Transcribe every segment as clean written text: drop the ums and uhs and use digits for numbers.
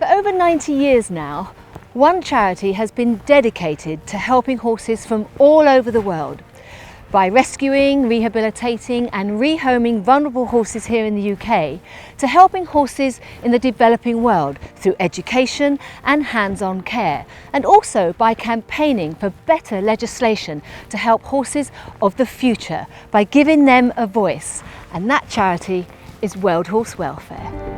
For over 90 years now, one charity has been dedicated to helping horses from all over the world by rescuing, rehabilitating and rehoming vulnerable horses here in the UK to helping horses in the developing world through education and hands-on care, and also by campaigning for better legislation to help horses of the future by giving them a voice, and that charity is World Horse Welfare.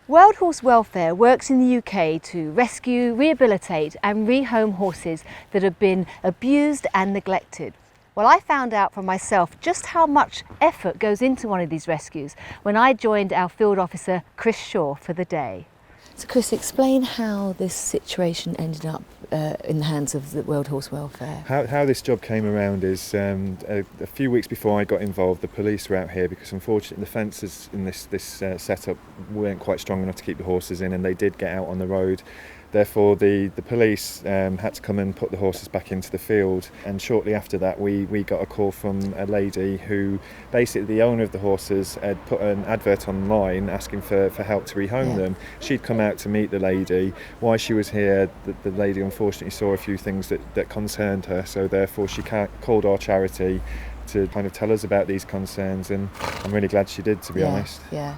World Horse Welfare works in the UK to rescue, rehabilitate and rehome horses that have been abused and neglected. Well, I found out for myself just how much effort goes into one of these rescues when I joined our field officer Chris Shaw for the day. So Chris, explain how this situation ended up in the hands of the World Horse Welfare. How this job came around is a few weeks before I got involved, the police were out here because unfortunately the fences in this setup weren't quite strong enough to keep the horses in, and they did get out on the road. Therefore the police had to come and put the horses back into the field, and shortly after that we got a call from a lady who, basically the owner of the horses, had put an advert online asking for help to rehome them. She'd come out to meet the lady. While she was here, the lady unfortunately saw a few things that concerned her, so therefore she called our charity to kind of tell us about these concerns, and I'm really glad she did, to be honest. Yeah.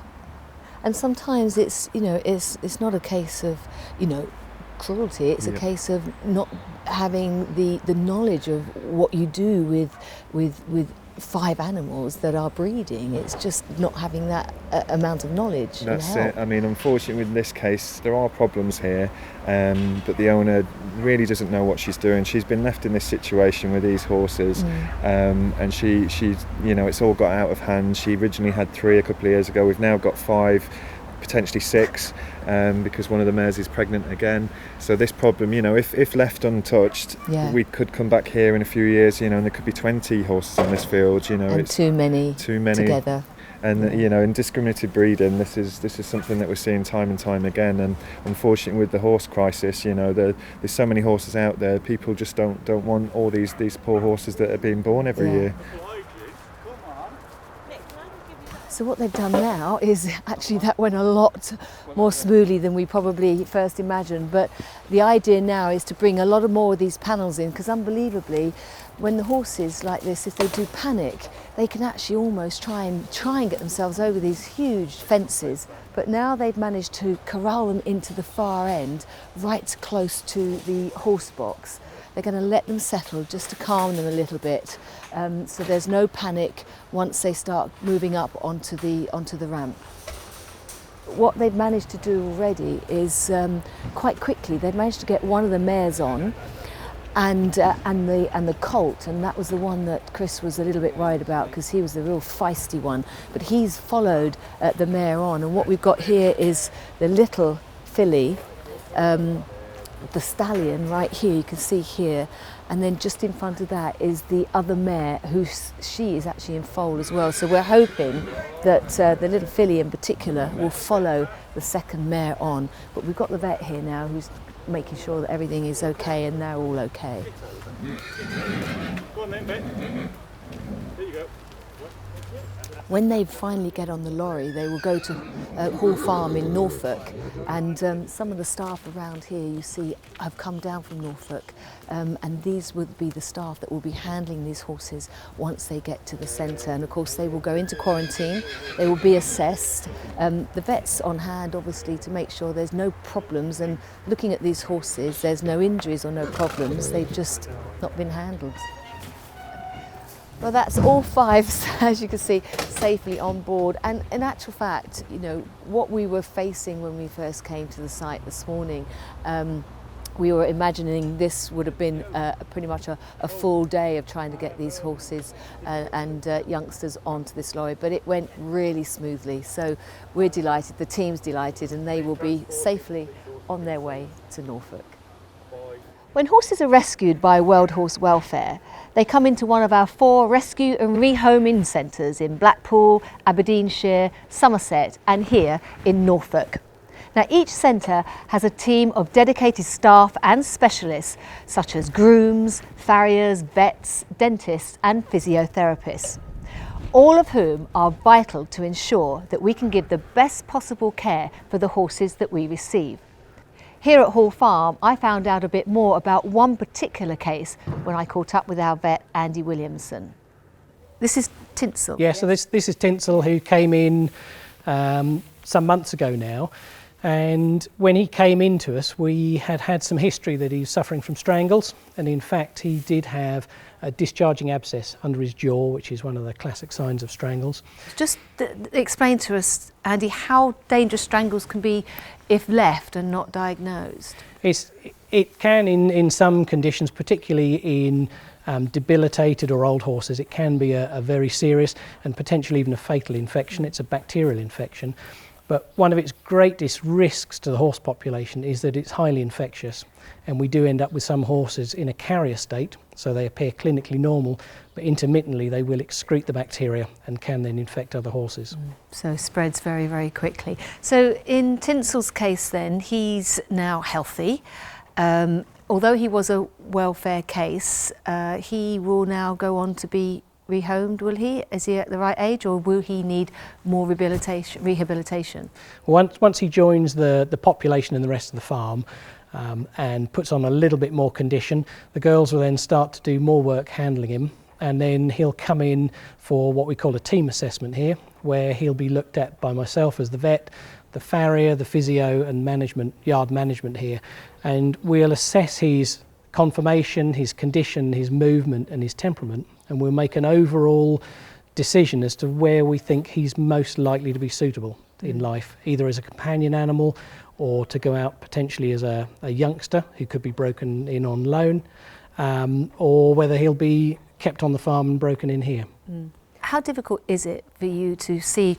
And sometimes it's not a case of cruelty. It's a case of not having the knowledge of what you do with 5 animals that are breeding. It's just not having that amount of knowledge. That's it. I mean, unfortunately, in this case, there are problems here, but the owner really doesn't know what she's doing. She's been left in this situation with these horses, and she's it's all got out of hand. She originally had 3 a couple of years ago. We've now got 5, potentially 6, because one of the mares is pregnant again. So this problem, if left untouched, we could come back here in a few years, and there could be 20 horses on this field. And it's too many together. And indiscriminated breeding, this is something that we're seeing time and time again. And unfortunately, with the horse crisis, there's so many horses out there. People just don't want all these poor horses that are being born every year. So what they've done now is, actually that went a lot more smoothly than we probably first imagined, but the idea now is to bring a lot of more of these panels in, because unbelievably when the horses like this, if they do panic, they can actually almost try and get themselves over these huge fences, but now they've managed to corral them into the far end, right close to the horse box. They're going to let them settle just to calm them a little bit, so there's no panic once they start moving up onto the ramp. What they've managed to do already is quite quickly they've managed to get one of the mares on, and the colt, and that was the one that Chris was a little bit worried about because he was the real feisty one. But he's followed the mare on, and what we've got here is the little filly. The stallion right here, you can see here, and then just in front of that is the other mare, she is actually in foal as well. So we're hoping that the little filly in particular will follow the second mare on. But we've got the vet here now who's making sure that everything is okay, and they're all okay. Go on then, vet. There you go. When they finally get on the lorry, they will go to Hall Farm in Norfolk, and some of the staff around here, you see, have come down from Norfolk, and these would be the staff that will be handling these horses once they get to the centre. And of course they will go into quarantine, they will be assessed. The vet's on hand obviously to make sure there's no problems, and looking at these horses, there's no injuries or no problems, they've just not been handled. Well, that's all 5, as you can see, safely on board. And in actual fact, what we were facing when we first came to the site this morning, we were imagining this would have been pretty much a full day of trying to get these horses and youngsters onto this lorry, but it went really smoothly. So we're delighted, the team's delighted, and they will be safely on their way to Norfolk. When horses are rescued by World Horse Welfare, They come into one of our 4 rescue and rehoming centres in Blackpool, Aberdeenshire, Somerset and here in Norfolk. Now each centre has a team of dedicated staff and specialists such as grooms, farriers, vets, dentists and physiotherapists, all of whom are vital to ensure that we can give the best possible care for the horses that we receive. Here at Hall Farm, I found out a bit more about one particular case when I caught up with our vet, Andy Williamson. This is Tinsel. Yeah, so this is Tinsel, who came in some months ago now. And when he came into us, we had some history that he was suffering from strangles. And in fact, he did have a discharging abscess under his jaw, which is one of the classic signs of strangles. Just explain to us, Andy, how dangerous strangles can be if left and not diagnosed. It can, in some conditions, particularly in debilitated or old horses, it can be a very serious and potentially even a fatal infection. It's a bacterial infection. But one of its greatest risks to the horse population is that it's highly infectious, and we do end up with some horses in a carrier state, so they appear clinically normal, but intermittently they will excrete the bacteria and can then infect other horses. So spreads very, very quickly. So in Tinsel's case then, he's now healthy. Although he was a welfare case, he will now go on to be rehomed, will he? Is he at the right age, or will he need more rehabilitation? Once he joins the population and the rest of the farm and puts on a little bit more condition, the girls will then start to do more work handling him, and then he'll come in for what we call a team assessment here, where he'll be looked at by myself as the vet, the farrier, the physio and yard management here, and we'll assess his conformation, his condition, his movement and his temperament, and we'll make an overall decision as to where we think he's most likely to be suitable in life, either as a companion animal or to go out potentially as a youngster who could be broken in on loan, or whether he'll be kept on the farm and broken in here. How difficult is it for you to see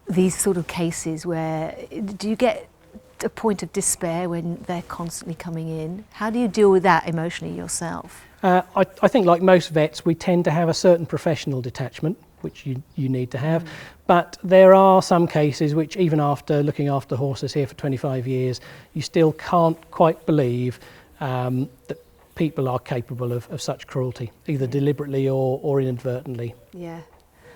these sort of cases where, do you get a point of despair when they're constantly coming in? How do you deal with that emotionally yourself? I think, like most vets, we tend to have a certain professional detachment, which you need to have, but there are some cases which, even after looking after horses here for 25 years, you still can't quite believe that people are capable of such cruelty, either deliberately or inadvertently. Yeah.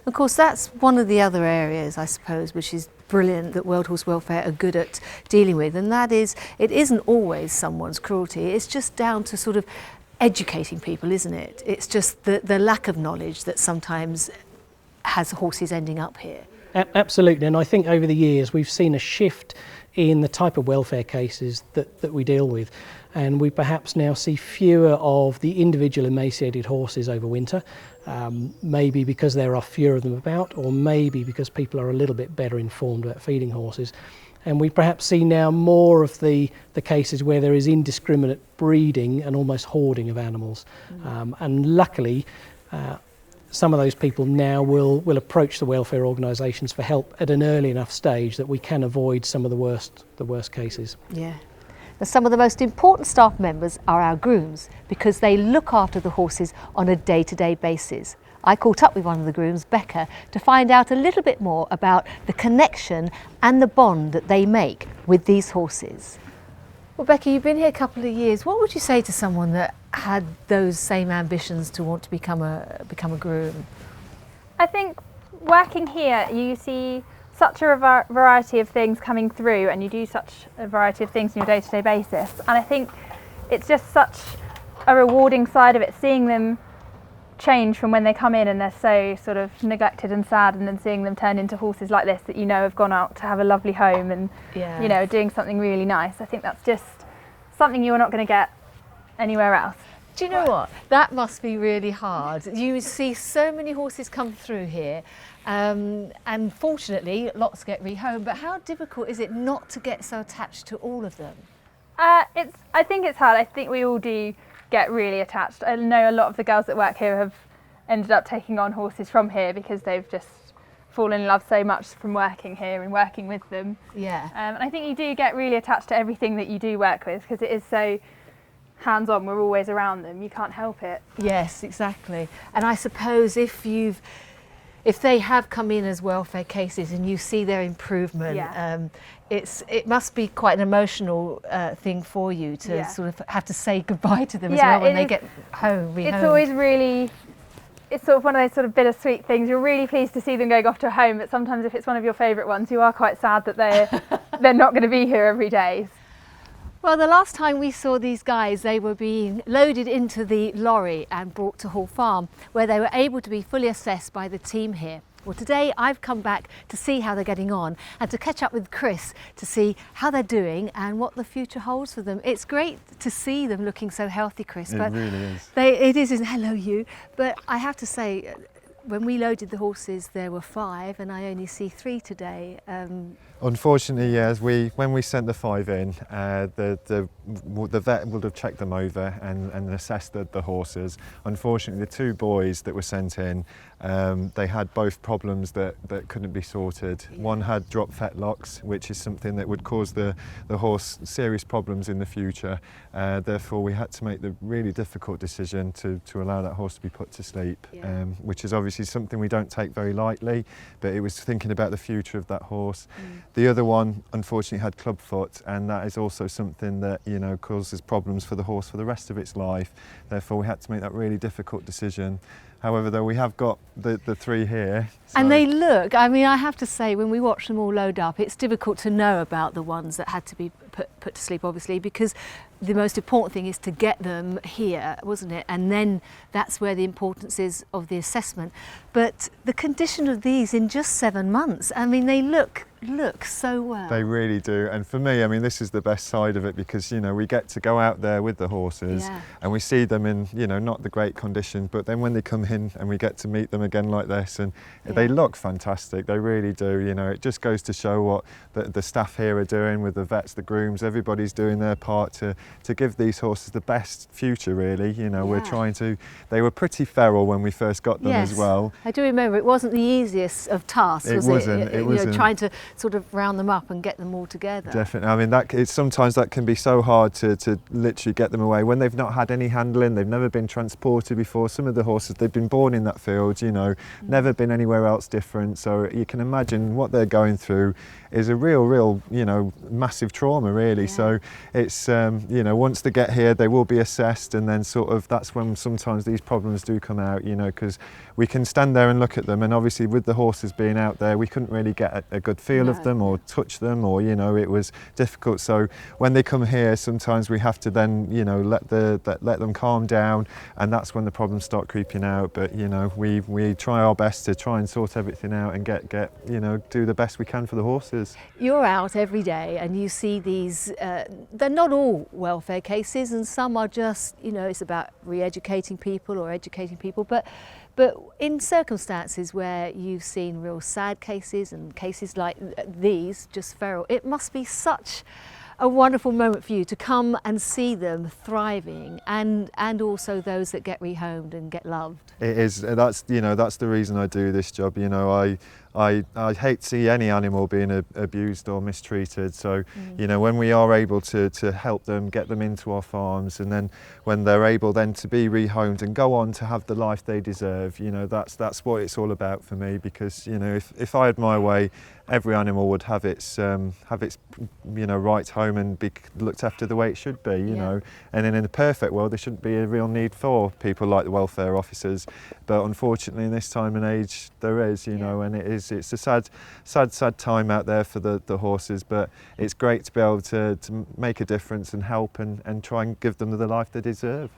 Of course, that's one of the other areas, I suppose, which is brilliant that World Horse Welfare are good at dealing with, and that is, it isn't always someone's cruelty, it's just down to sort of educating people, isn't it? It's just the lack of knowledge that sometimes has horses ending up here. Absolutely, and I think over the years we've seen a shift in the type of welfare cases that we deal with, and we perhaps now see fewer of the individual emaciated horses over winter, maybe because there are fewer of them about, or maybe because people are a little bit better informed about feeding horses. And we perhaps see now more of the cases where there is indiscriminate breeding and almost hoarding of animals. And luckily, some of those people now will approach the welfare organisations for help at an early enough stage that we can avoid some of the worst cases. Yeah. Now, some of the most important staff members are our grooms, because they look after the horses on a day-to-day basis. I caught up with one of the grooms, Becca, to find out a little bit more about the connection and the bond that they make with these horses. Well, Becca, you've been here a couple of years. What would you say to someone that had those same ambitions to want to become a groom? I think working here, you see such a variety of things coming through, and you do such a variety of things on your day-to-day basis. And I think it's just such a rewarding side of it, seeing them change from when they come in and they're so sort of neglected and sad, and then seeing them turn into horses like this that you know have gone out to have a lovely home and you know, doing something really nice. I think that's just something you're not going to get anywhere else. Do you know what? That must be really hard. You see so many horses come through here, and fortunately lots get rehomed, but how difficult is it not to get so attached to all of them? I think it's hard. I think we all do get really attached. I know a lot of the girls that work here have ended up taking on horses from here because they've just fallen in love so much from working here and working with them. Yeah. And I think you do get really attached to everything that you do work with, because it is so hands-on, we're always around them, you can't help it. Yes, exactly. And I suppose if they have come in as welfare cases and you see their improvement, Yeah. it must be quite an emotional thing for you to Yeah. sort of have to say goodbye to them as Yeah, well when it they is. get home. It's rehomed. always really, it's sort of one of those sort of bittersweet things. You're really pleased to see them going off to a home, but sometimes if it's one of your favourite ones, you are quite sad that they're not going to be here every day. Well, the last time we saw these guys, they were being loaded into the lorry and brought to Hall Farm, where they were able to be fully assessed by the team here. Well, today I've come back to see how they're getting on and to catch up with Chris to see how they're doing and what the future holds for them. It's great to see them looking so healthy, Chris. It but really is. it is, isn't it? Hello, you. But I have to say, when we loaded the horses, there were 5 and I only see 3 today. Unfortunately, yes. When we sent the 5 in, the vet would have checked them over and assessed the horses. Unfortunately, the 2 boys that were sent in, they had both problems that couldn't be sorted. One had drop fetlocks, which is something that would cause the horse serious problems in the future. Therefore, we had to make the really difficult decision to allow that horse to be put to sleep, which is obviously something we don't take very lightly, but it was thinking about the future of that horse. The other one unfortunately had clubfoot, and that is also something that causes problems for the horse for the rest of its life. Therefore, we had to make that really difficult decision. However, though, we have got the 3 here. And they look, I mean, I have to say, when we watch them all load up, it's difficult to know about the ones that had to be put to sleep, obviously, because the most important thing is to get them here, wasn't it? And then that's where the importance is of the assessment. But the condition of these in just 7 months, I mean, they look so well. They really do. And for me, I mean, this is the best side of it because, we get to go out there with the horses and we see them in, not the great conditions, but then when they come in and we get to meet them again like this, and they look fantastic. They really do. It just goes to show what the staff here are doing with the vets, the grooms, everybody's doing their part to give these horses the best future, really. We're trying to, they were pretty feral when we first got them as well. I do remember it wasn't the easiest of tasks, was it? It wasn't. Trying to sort of round them up and get them all together. Definitely. I mean, sometimes that can be so hard to literally get them away when they've not had any handling, they've never been transported before. Some of the horses, they've been born in that field, never been anywhere else different. So you can imagine what they're going through is a real, massive trauma, really. So it's, once they get here, they will be assessed, and then sort of that's when sometimes these problems do come out, because we can stand there and look at them, and obviously with the horses being out there, we couldn't really get a good feel of them or touch them, or it was difficult. So when they come here, sometimes we have to then let them calm down, and that's when the problems start creeping out. But we try our best to try and sort everything out and get do the best we can for the horses. You're out every day and you see these, they're not all welfare cases, and some are just, it's about re-educating people or educating people, but in circumstances where you've seen real sad cases and cases like these, just feral, it must be such a wonderful moment for you to come and see them thriving, and also those that get rehomed and get loved. It is. That's that's the reason I do this job. I hate to see any animal being abused or mistreated. So when we are able to help them, get them into our farms, and then when they're able then to be rehomed and go on to have the life they deserve, that's what it's all about for me. Because if I had my way, every animal would have its right home and be looked after the way it should be. And then in the perfect world, there shouldn't be a real need for people like the welfare officers. But unfortunately, in this time and age, there is. And it's a sad time out there for the horses. But it's great to be able to make a difference and help and try and give them the life they deserve.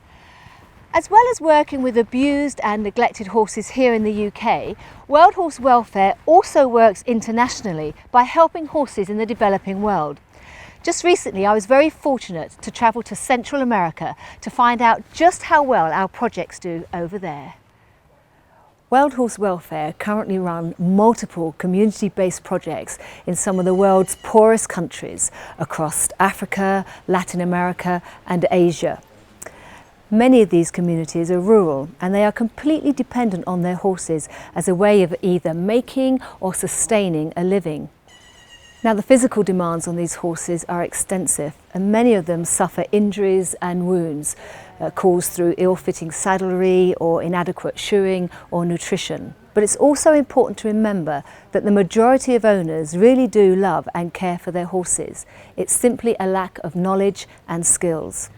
As well as working with abused and neglected horses here in the UK, World Horse Welfare also works internationally by helping horses in the developing world. Just recently, I was very fortunate to travel to Central America to find out just how well our projects do over there. World Horse Welfare currently run multiple community-based projects in some of the world's poorest countries across Africa, Latin America and Asia. Many of these communities are rural and they are completely dependent on their horses as a way of either making or sustaining a living. Now, the physical demands on these horses are extensive, and many of them suffer injuries and wounds caused through ill-fitting saddlery or inadequate shoeing or nutrition. But it's also important to remember that the majority of owners really do love and care for their horses. It's simply a lack of knowledge and skills.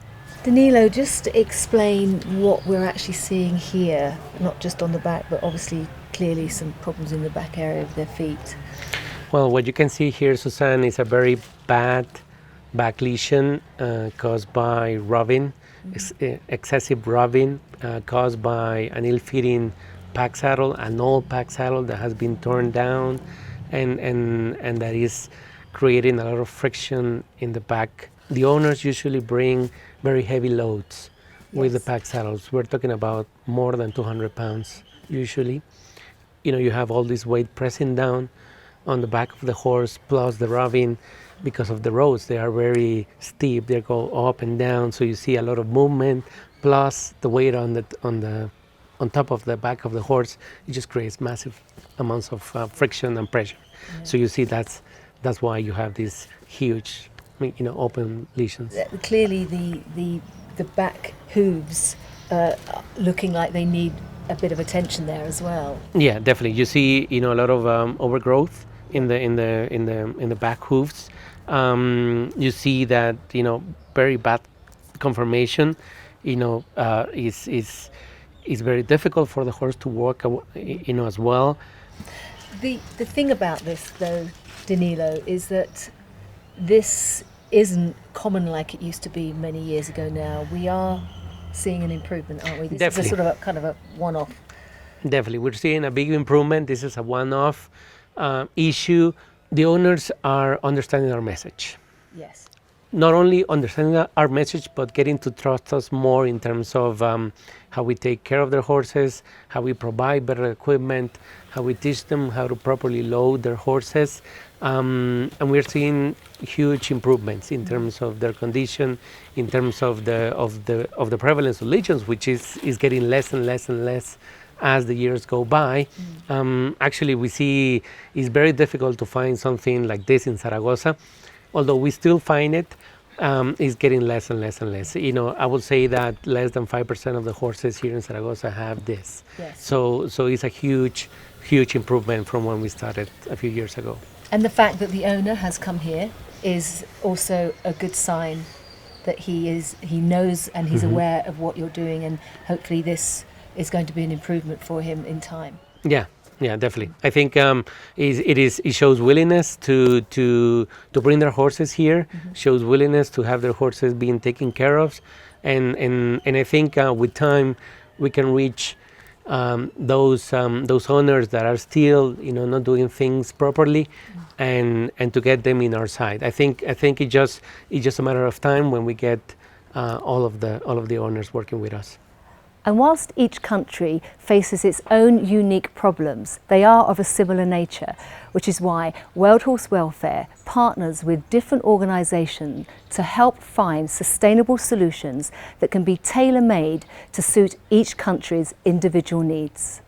Danilo, just to explain what we're actually seeing here, not just on the back, but obviously clearly some problems in the back area of their feet. Well, what you can see here, Suzanne, is a very bad back lesion caused by rubbing, excessive rubbing caused by an ill-fitting pack saddle, an old pack saddle that has been torn down and that is creating a lot of friction in the back. The owners usually bring very heavy loads with the pack saddles. We're talking about more than 200 pounds usually. You know, you have all this weight pressing down on the back of the horse, plus the rubbing because of the roads. They are very steep, they go up and down, so you see a lot of movement, plus the weight on top of the back of the horse. It just creates massive amounts of friction and pressure. So you see that's why you have these huge, open lesions. Clearly the back hooves looking like they need a bit of attention there as well. Yeah, definitely. You see, a lot of overgrowth in the back hooves. You see that very bad conformation. Is very difficult for the horse to walk. As well. The thing about this though, Danilo, is that this isn't common like it used to be many years ago now. We are seeing an improvement, aren't we? This Definitely. is a sort of kind of a one-off. Definitely, we're seeing a big improvement. This is a one-off issue. The owners are understanding our message. Yes. Not only understanding our message, but getting to trust us more in terms of how we take care of their horses, how we provide better equipment, how we teach them how to properly load their horses. And we're seeing huge improvements in terms of their condition, in terms of the prevalence of lesions, which is getting less and less and less as the years go by. Actually, we see it's very difficult to find something like this in Zaragoza, although we still find it. Is getting less and less and less. I would say that less than 5% of the horses here in Zaragoza have this. Yes. So it's a huge improvement from when we started a few years ago. And the fact that the owner has come here is also a good sign that he knows and he's aware of what you're doing, and hopefully this is going to be an improvement for him in time. Yeah, definitely. I think it shows willingness to bring their horses here, shows willingness to have their horses being taken care of, and I think with time we can reach those owners that are still not doing things properly, and to get them in our side. I think it's just a matter of time when we get all of the owners working with us. And whilst each country faces its own unique problems, they are of a similar nature, which is why World Horse Welfare partners with different organisations to help find sustainable solutions that can be tailor-made to suit each country's individual needs.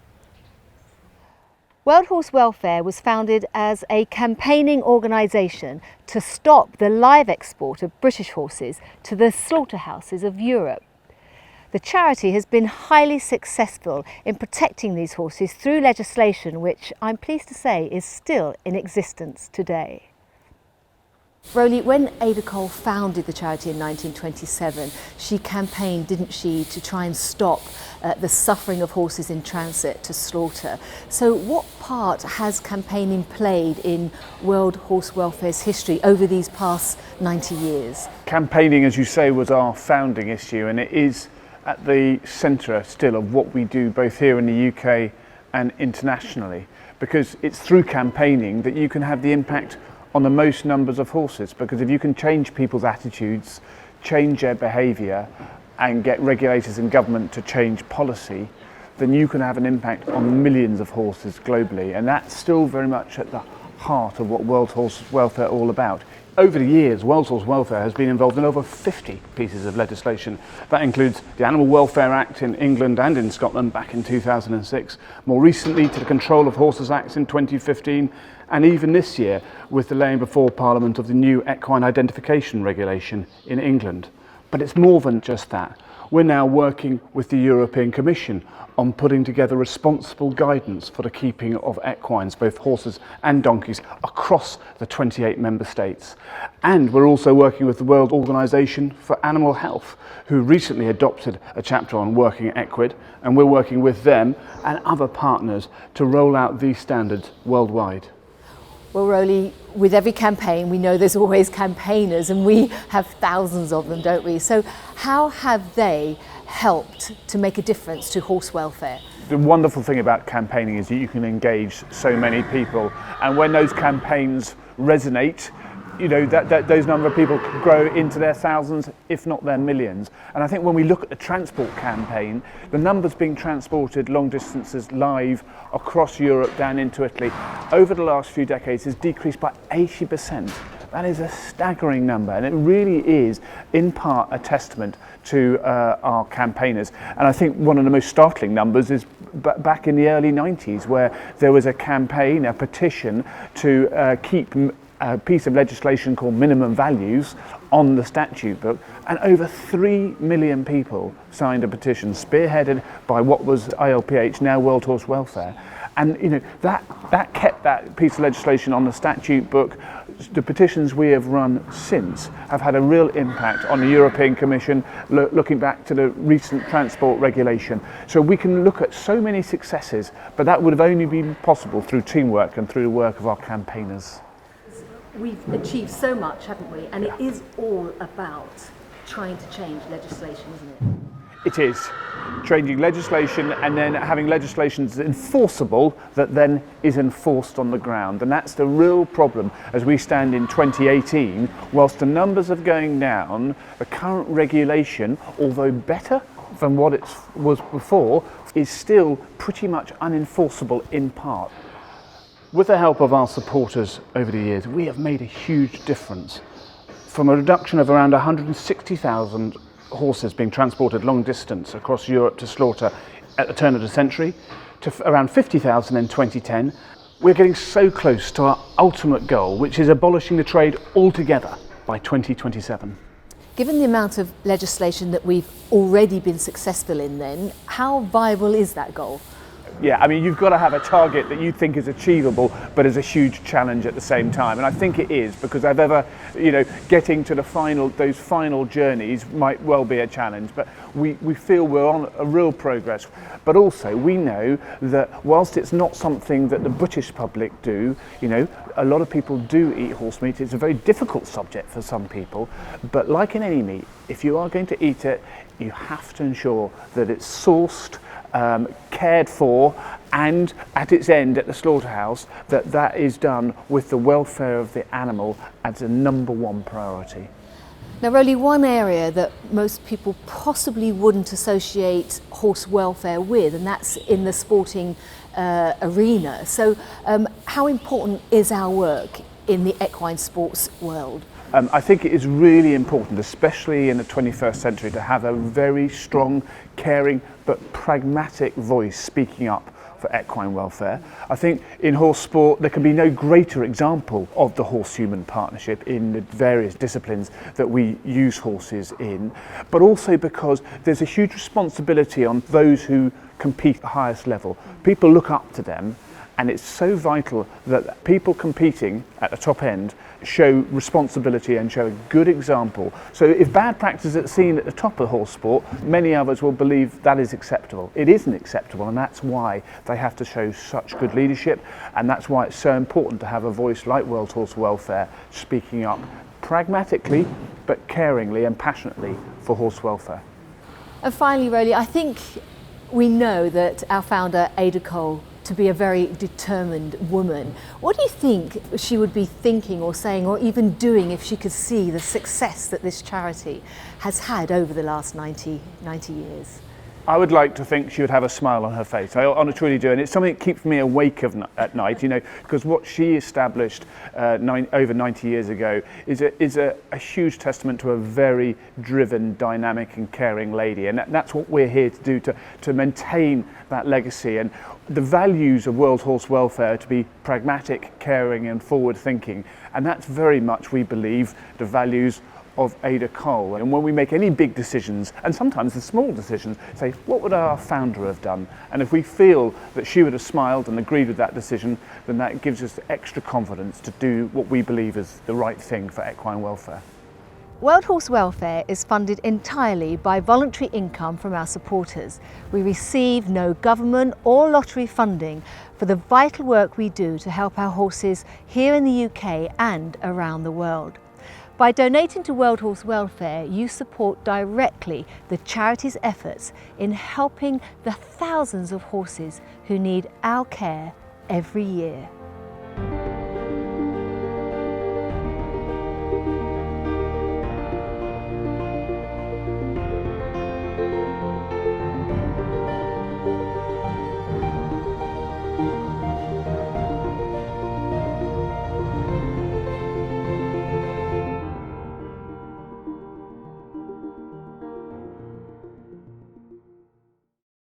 World Horse Welfare was founded as a campaigning organisation to stop the live export of British horses to the slaughterhouses of Europe. The charity has been highly successful in protecting these horses through legislation which, I'm pleased to say, is still in existence today. Roly, when Ada Cole founded the charity in 1927, she campaigned, didn't she, to try and stop the suffering of horses in transit to slaughter. So what part has campaigning played in World Horse Welfare's history over these past 90 years? Campaigning, as you say, was our founding issue, and it is at the centre still of what we do both here in the UK and internationally, because it's through campaigning that you can have the impact on the most numbers of horses, because if you can change people's attitudes, change their behaviour and get regulators and government to change policy, then you can have an impact on millions of horses globally, and that's still very much at the heart of what World Horse Welfare are all about. Over the years, World Horse Welfare has been involved in over 50 pieces of legislation. That includes the Animal Welfare Act in England and in Scotland back in 2006, more recently to the Control of Horses Act in 2015, and even this year with the laying before Parliament of the new equine identification regulation in England. But it's more than just that. We're now working with the European Commission on putting together responsible guidance for the keeping of equines, both horses and donkeys, across the 28 member states. And we're also working with the World Organization for Animal Health, who recently adopted a chapter on working equid, and we're working with them and other partners to roll out these standards worldwide. Well, Roly, with every campaign, we know there's always campaigners, and we have thousands of them, don't we? So how have they helped to make a difference to horse welfare? The wonderful thing about campaigning is that you can engage so many people, and when those campaigns resonate, you know, those number of people could grow into their thousands, if not their millions. And I think when we look at the transport campaign, the numbers being transported long distances live across Europe down into Italy over the last few decades has decreased by 80%. That is a staggering number, and it really is in part a testament to our campaigners. And I think one of the most startling numbers is back in the early 90s, where there was a campaign, a petition to keep a piece of legislation called minimum values on the statute book, and over 3 million people signed a petition spearheaded by what was ILPH, now World Horse Welfare. And you know, that kept that piece of legislation on the statute book. The petitions we have run since have had a real impact on the European Commission, looking back to the recent transport regulation. So we can look at so many successes, but that would have only been possible through teamwork and through the work of our campaigners. We've achieved so much, haven't we? And it is all about trying to change legislation, isn't it? It is. Changing legislation and then having legislation that's enforceable, that then is enforced on the ground. And that's the real problem as we stand in 2018. Whilst the numbers are going down, the current regulation, although better than what it was before, is still pretty much unenforceable in part. With the help of our supporters over the years, we have made a huge difference. From a reduction of around 160,000 horses being transported long distance across Europe to slaughter at the turn of the century, to around 50,000 in 2010, we're getting so close to our ultimate goal, which is abolishing the trade altogether by 2027. Given the amount of legislation that we've already been successful in then, how viable is that goal? Yeah, I mean, you've got to have a target that you think is achievable, but is a huge challenge at the same time. And I think it is, because I've ever, you know, getting to those final journeys might well be a challenge, but we feel we're on a real progress. But also we know that whilst it's not something that the British public do, you know, a lot of people do eat horse meat. It's a very difficult subject for some people, but like in any meat, if you are going to eat it, you have to ensure that it's sourced, cared for, and at its end at the slaughterhouse, that is done with the welfare of the animal as a number one priority. Now, Roly, one area that most people possibly wouldn't associate horse welfare with, and that's in the sporting arena. So how important is our work in the equine sports world? I think it is really important, especially in the 21st century, to have a very strong, caring but pragmatic voice speaking up for equine welfare. I think in horse sport there can be no greater example of the horse-human partnership in the various disciplines that we use horses in, but also because there's a huge responsibility on those who compete at the highest level. People look up to them, and it's so vital that people competing at the top end show responsibility and show a good example. So if bad practice is seen at the top of horse sport, many others will believe that is acceptable. It isn't acceptable, and that's why they have to show such good leadership, and that's why it's so important to have a voice like World Horse Welfare speaking up pragmatically but caringly and passionately for horse welfare. And finally, Roly, I think we know that our founder, Ada Cole, to be a very determined woman. What do you think she would be thinking or saying or even doing if she could see the success that this charity has had over the last 90 years? I would like to think she would have a smile on her face. I truly do, and it's something that keeps me awake at night, you know, because what she established over 90 years ago is a huge testament to a very driven, dynamic and caring lady, and that's what we're here to do, to maintain that legacy. And the values of World Horse Welfare to be pragmatic, caring and forward thinking, and that's very much, we believe, the values of Ada Cole. And when we make any big decisions, and sometimes the small decisions, say, what would our founder have done? And if we feel that she would have smiled and agreed with that decision, then that gives us extra confidence to do what we believe is the right thing for equine welfare. World Horse Welfare is funded entirely by voluntary income from our supporters. We receive no government or lottery funding for the vital work we do to help our horses here in the UK and around the world. By donating to World Horse Welfare, you support directly the charity's efforts in helping the thousands of horses who need our care every year.